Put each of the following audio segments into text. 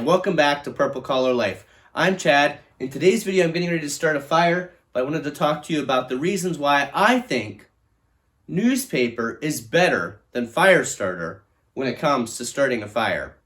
and welcome back to Purple Collar Life. I'm Chad. In today's video, I'm getting ready to start a fire, but I wanted to talk to you about the reasons why I think newspaper is better than Firestarter when it comes to starting a fire.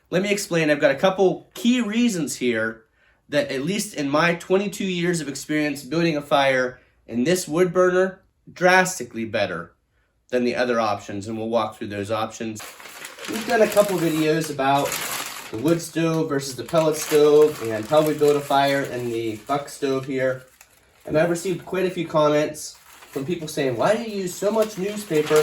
Let me explain. I've got a couple key reasons here that, at least in my 22 years of experience building a fire in this wood burner, drastically better than the other options, and we'll walk through those options. We've done a couple videos about the wood stove versus the pellet stove and how we build a fire in the buck stove here. And I've received quite a few comments from people saying, why do you use so much newspaper?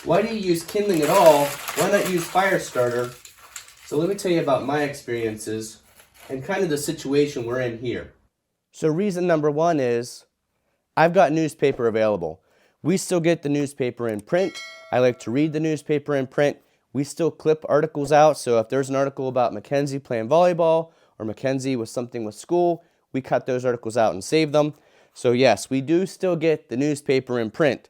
Why do you use kindling at all? Why not use Firestarter? So let me tell you about my experiences and kind of the situation we're in here. So reason number one is I've got newspaper available. We still get the newspaper in print. I like to read the newspaper in print. We still clip articles out, so if there's an article about Mackenzie playing volleyball or Mackenzie with something with school, we cut those articles out and save them. So yes, we do still get the newspaper in print,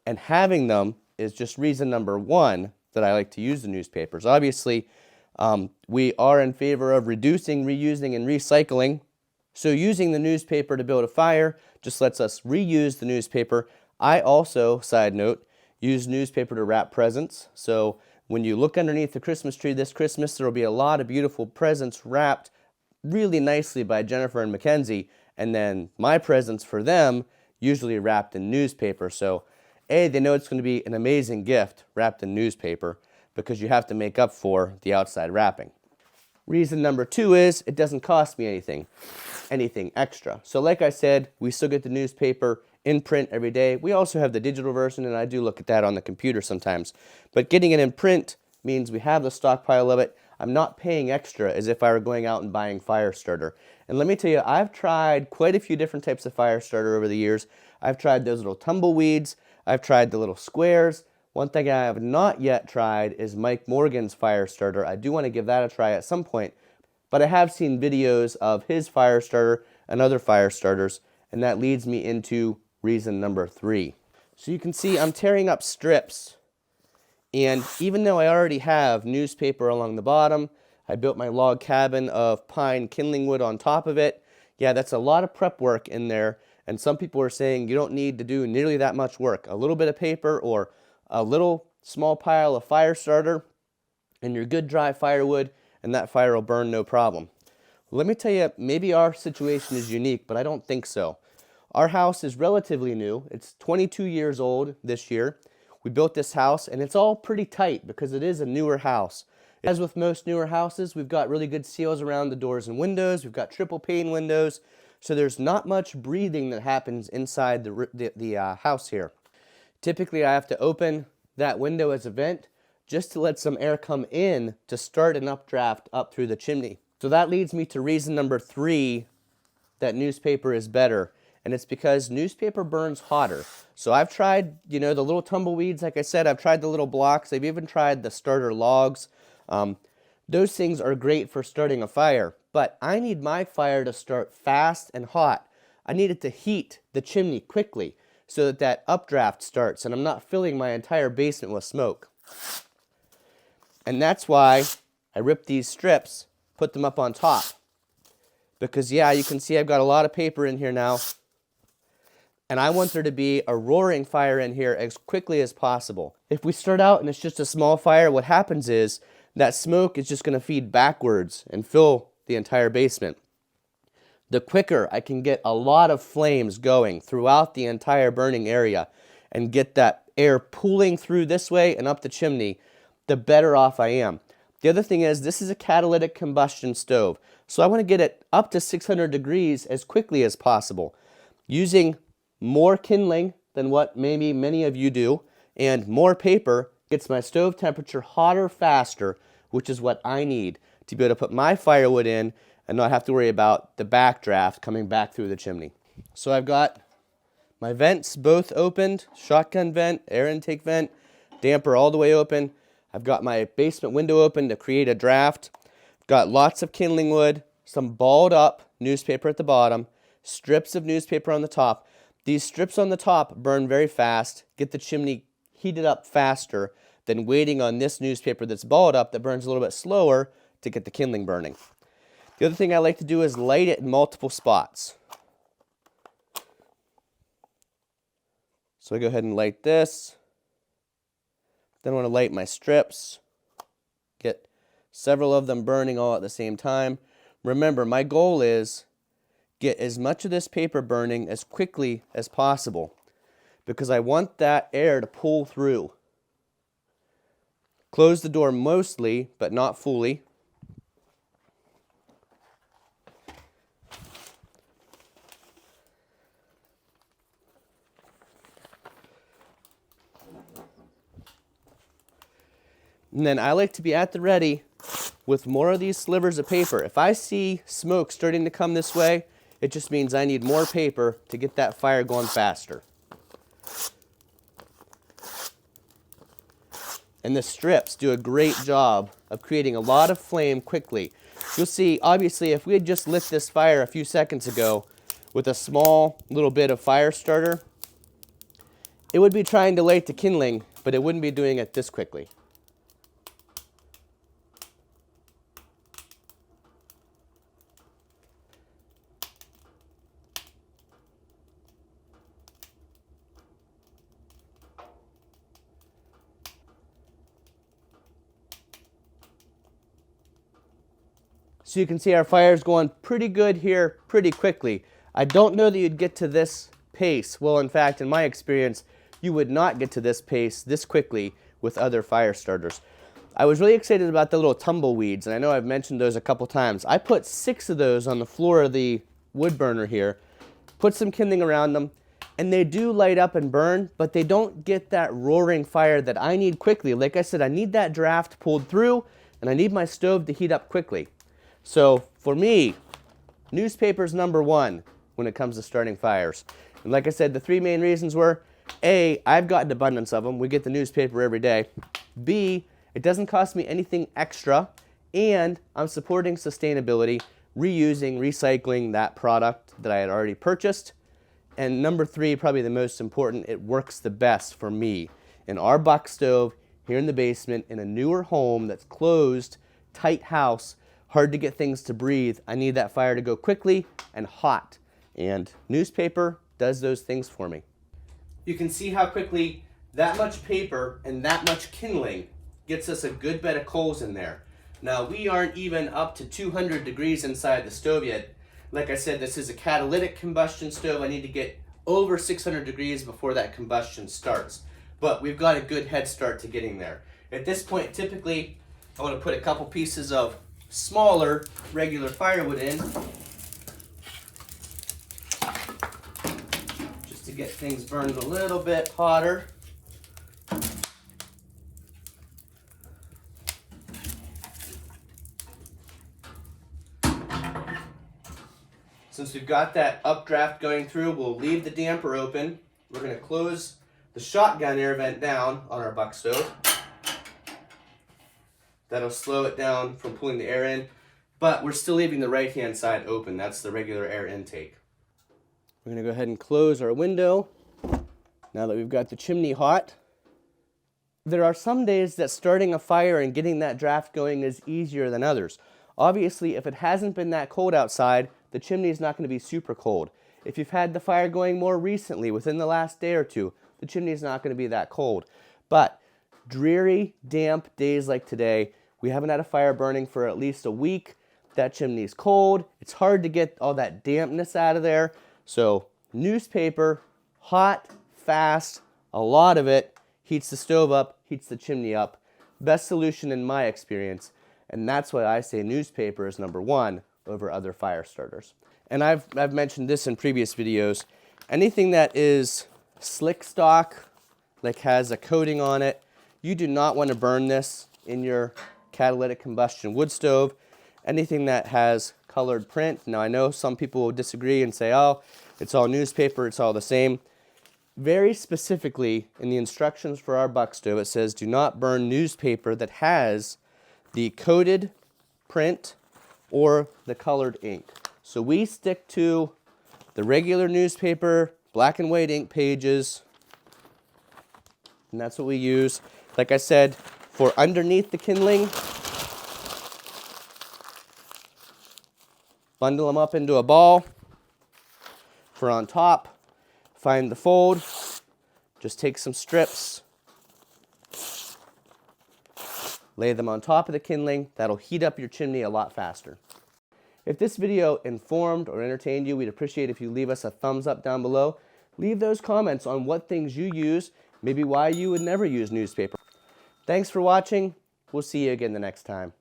and having them is just reason number one that I like to use the newspapers. Obviously, we are in favor of reducing, reusing, and recycling, so using the newspaper to build a fire just lets us reuse the newspaper. I also, side note, use newspaper to wrap presents, so when you look underneath the Christmas tree this Christmas, there will be a lot of beautiful presents wrapped really nicely by Jennifer and Mackenzie, and then my presents for them usually wrapped in newspaper. So A, they know it's going to be an amazing gift wrapped in newspaper because you have to make up for the outside wrapping. Reason number two is it doesn't cost me anything extra. So like I said, we still get the newspaper in print every day. We also have the digital version, and I do look at that on the computer sometimes. But getting it in print means we have the stockpile of it. I'm not paying extra as if I were going out and buying Firestarter. And let me tell you, I've tried quite a few different types of Firestarter over the years. I've tried those little tumbleweeds. I've tried the little squares. One thing I have not yet tried is Mike Morgan's Firestarter. I do want to give that a try at some point. But I have seen videos of his Firestarter and other Firestarters, and that leads me into reason number three. So you can see I'm tearing up strips, and even though I already have newspaper along the bottom, I built my log cabin of pine kindling wood on top of it. Yeah, that's a lot of prep work in there, and some people are saying you don't need to do nearly that much work. A little bit of paper or a little small pile of Firestarter and your good dry firewood, and that fire will burn no problem. Let me tell you, maybe our situation is unique, but I don't think so. Our house is relatively new. It's 22 years old this year. We built this house, and it's all pretty tight because it is a newer house. As with most newer houses, we've got really good seals around the doors and windows. We've got triple pane windows, so there's not much breathing that happens inside the house here. Typically, I have to open that window as a vent just to let some air come in to start an updraft up through the chimney. So that leads me to reason number three that newspaper is better. And it's because newspaper burns hotter. So I've tried, the little tumbleweeds, like I said, I've tried the little blocks. I've even tried the starter logs. Those things are great for starting a fire. But I need my fire to start fast and hot. I need it to heat the chimney quickly so that updraft starts and I'm not filling my entire basement with smoke. And that's why I ripped these strips, put them up on top. Because yeah, you can see I've got a lot of paper in here now. And I want there to be a roaring fire in here as quickly as possible. If we start out and it's just a small fire, what happens is that smoke is just going to feed backwards and fill the entire basement. The quicker I can get a lot of flames going throughout the entire burning area and get that air pooling through this way and up the chimney, the better off I am. The other thing is this is a catalytic combustion stove, so I want to get it up to 600 degrees as quickly as possible. Using more kindling than what maybe many of you do, and more paper gets my stove temperature hotter faster, which is what I need to be able to put my firewood in and not have to worry about the backdraft coming back through the chimney. So I've got my vents both opened, shotgun vent, air intake vent, damper all the way open. I've got my basement window open to create a draft. I've got lots of kindling wood, some balled up newspaper at the bottom, strips of newspaper on the top. These strips on the top burn very fast, get the chimney heated up faster than waiting on this newspaper that's balled up that burns a little bit slower to get the kindling burning. The other thing I like to do is light it in multiple spots. So I go ahead and light this. Then I want to light my strips. Get several of them burning all at the same time. Remember, my goal is get as much of this paper burning as quickly as possible because I want that air to pull through. Close the door mostly, but not fully. And then I like to be at the ready with more of these slivers of paper. If I see smoke starting to come this way, it just means I need more paper to get that fire going faster. And the strips do a great job of creating a lot of flame quickly. You'll see, obviously, if we had just lit this fire a few seconds ago with a small little bit of Firestarter, it would be trying to light the kindling, but it wouldn't be doing it this quickly. So you can see our fire's going pretty good here pretty quickly. I don't know that you'd get to this pace. Well, in fact, in my experience, you would not get to this pace this quickly with other fire starters. I was really excited about the little tumbleweeds, and I know I've mentioned those a couple times. I put 6 of those on the floor of the wood burner here, put some kindling around them, and they do light up and burn, but they don't get that roaring fire that I need quickly. Like I said, I need that draft pulled through, and I need my stove to heat up quickly. So for me, newspaper's #1 when it comes to starting fires. And like I said, the 3 main reasons were, A, I've got an abundance of them. We get the newspaper every day. B, it doesn't cost me anything extra. And I'm supporting sustainability, reusing, recycling that product that I had already purchased. And #3, probably the most important, it works the best for me. In our buck stove, here in the basement, in a newer home that's closed, tight house, hard to get things to breathe. I need that fire to go quickly and hot. And newspaper does those things for me. You can see how quickly that much paper and that much kindling gets us a good bed of coals in there. Now, we aren't even up to 200 degrees inside the stove yet. Like I said, this is a catalytic combustion stove. I need to get over 600 degrees before that combustion starts. But we've got a good head start to getting there. At this point, typically, I want to put a couple pieces of smaller regular firewood in just to get things burned a little bit hotter. Since we've got that updraft going through, we'll leave the damper open. We're going to close the shotgun air vent down on our buck stove. That'll slow it down from pulling the air in, but we're still leaving the right-hand side open. That's the regular air intake. We're going to go ahead and close our window now that we've got the chimney hot. There are some days that starting a fire and getting that draft going is easier than others. Obviously, if it hasn't been that cold outside, the chimney is not going to be super cold. If you've had the fire going more recently, within the last day or two, the chimney is not going to be that cold. But dreary, damp days like today, we haven't had a fire burning for at least a week. That chimney's cold. It's hard to get all that dampness out of there. So newspaper, hot, fast, a lot of it, heats the stove up, heats the chimney up. Best solution in my experience. And that's why I say newspaper is #1 over other fire starters. And I've mentioned this in previous videos. Anything that is slick stock, like has a coating on it, you do not want to burn this in your catalytic combustion wood stove. Anything that has colored print, now I know some people will disagree and say, oh, it's all newspaper, it's all the same. Very specifically in the instructions for our buck stove, it says do not burn newspaper that has the coated print or the colored ink. So we stick to the regular newspaper, black and white ink pages, and that's what we use. Like I said, for underneath the kindling, Bundle them up into a ball for on top. Find the fold. Just take some strips. Lay them on top of the kindling. That'll heat up your chimney a lot faster. If this video informed or entertained you, we'd appreciate if you leave us a thumbs up down below. Leave those comments on what things you use, maybe why you would never use newspaper. Thanks for watching. We'll see you again the next time.